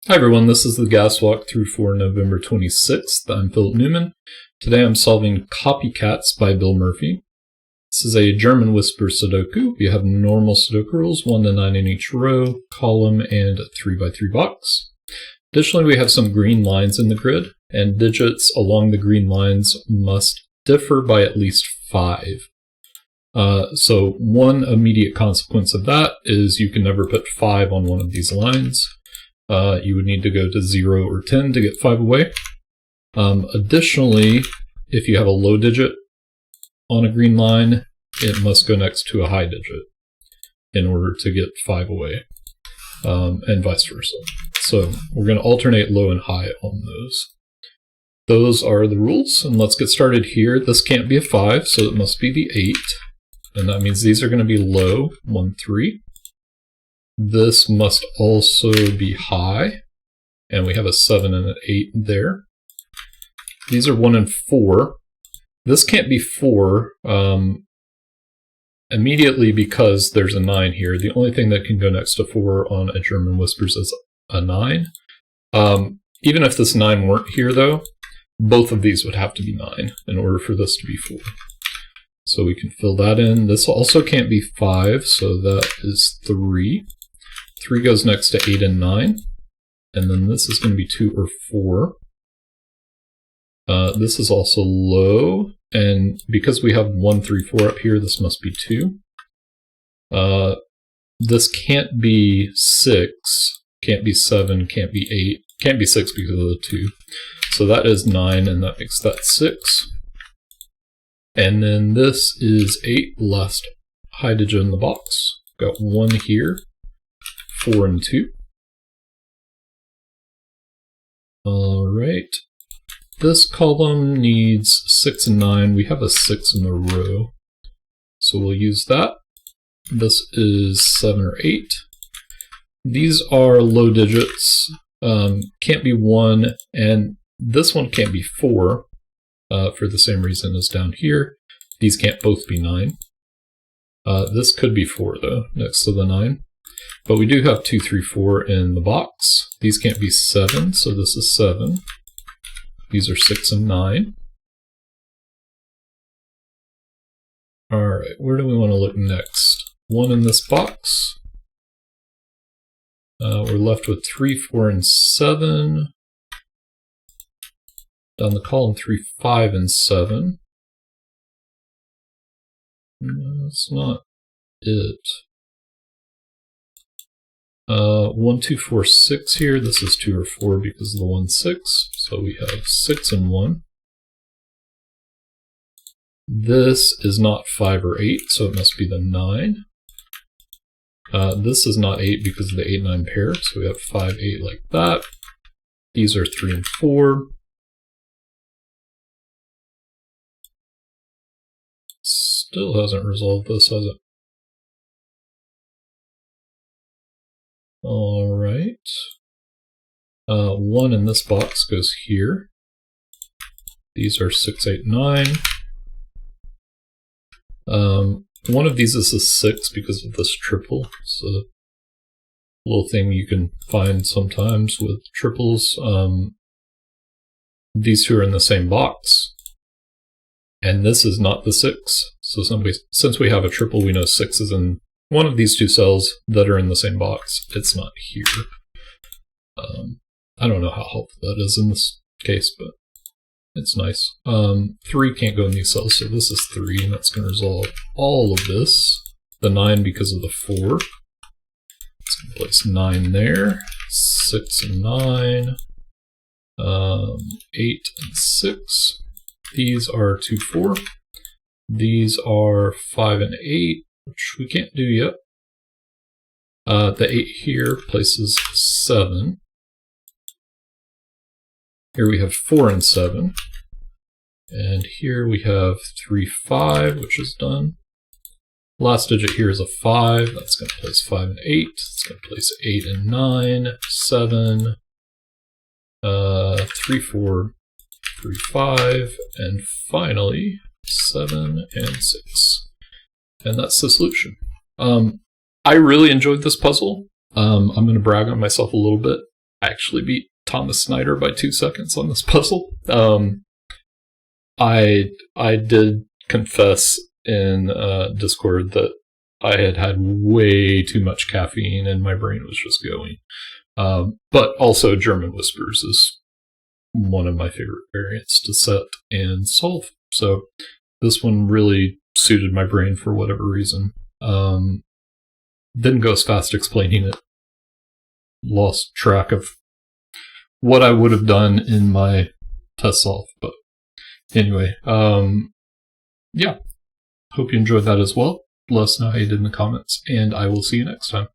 Hi everyone, this is the gas walkthrough for November 26th. I'm Philip Newman. Today I'm solving Copycats by Bill Murphy. This is a German Whispers Sudoku. We have normal Sudoku rules, 1 to 9 in each row, column, and a 3x3 box. Additionally, we have some green lines in the grid, and digits along the green lines must differ by at least 5. So one immediate consequence of that is you can never put 5 on one of these lines. You would need to go to 0 or 10 to get 5 away. Additionally, if you have a low digit on a green line, it must go next to a high digit in order to get 5 away, and vice versa. So we're going to alternate low and high on those. Those are the rules, and let's get started here. This can't be a 5, so it must be the 8, and that means these are going to be low, 1, 3. This must also be high, and we have a 7 and an 8 there. These are 1 and 4. This can't be 4 immediately because there's a 9 here. The only thing that can go next to 4 on a German Whispers is a 9. Even if this 9 weren't here, though, both of these would have to be 9 in order for this to be 4. So we can fill that in. This also can't be 5, so that is 3. 3 goes next to 8 and 9, and then this is going to be 2 or 4. This is also low, and because we have 1, 3, 4 up here, this must be 2. This can't be 6, can't be 7, can't be 8, can't be 6 because of the 2. So that is 9, and that makes that 6. And then this is 8, last high digit in the box. Got 1 here. 4 and 2. Alright. This column needs 6 and 9. We have a 6 in the row, so we'll use that. This is 7 or 8. These are low digits. Can't be 1, and this one can't be 4 for the same reason as down here. These can't both be 9. This could be 4, though, next to the 9. But we do have 2, 3, 4 in the box. These can't be 7, so this is 7. These are 6 and 9. Alright, where do we want to look next? 1 in this box. We're left with 3, 4, and 7. Down the column, 3, 5, and 7. No, that's not it. 1, 2, 4, 6 here. This is 2 or 4 because of the 1, 6. So we have 6 and 1. This is not 5 or 8, so it must be the 9. This is not 8 because of the 8, 9 pair, so we have 5, 8 like that. These are 3 and 4. Still hasn't resolved this, has it? Alright. 1 in this box goes here. These are 6, 8, 9. One of these is a 6 because of this triple. It's a little thing you can find sometimes with triples. These two are in the same box. And this is not the 6. So since we have a triple, we know 6 is in one of these 2 cells that are in the same box. It's not here. I don't know how helpful that is in this case, but it's nice. 3 can't go in these cells, so this is 3, and that's going to resolve all of this. The 9 because of the 4. It's going to place 9 there. 6 and 9. 8 and 6. These are 2, 4. These are 5 and 8. Which we can't do yet. The 8 here places 7. Here we have 4 and 7. And here we have 3, 5, which is done. Last digit here is a 5. That's going to place 5 and 8. It's going to place 8 and 9, 7, 3, 4, 3, 5, and finally 7 and 6. And that's the solution. I really enjoyed this puzzle. I'm going to brag on myself a little bit. I actually beat Thomas Snyder by 2 seconds on this puzzle. I did confess in Discord that I had way too much caffeine and my brain was just going. But also German Whispers is one of my favorite variants to set and solve. So this one really suited my brain for whatever reason. Didn't go as fast explaining it. Lost track of what I would have done in my test solve. But anyway, yeah. Hope you enjoyed that as well. Let us know how you did in the comments, and I will see you next time.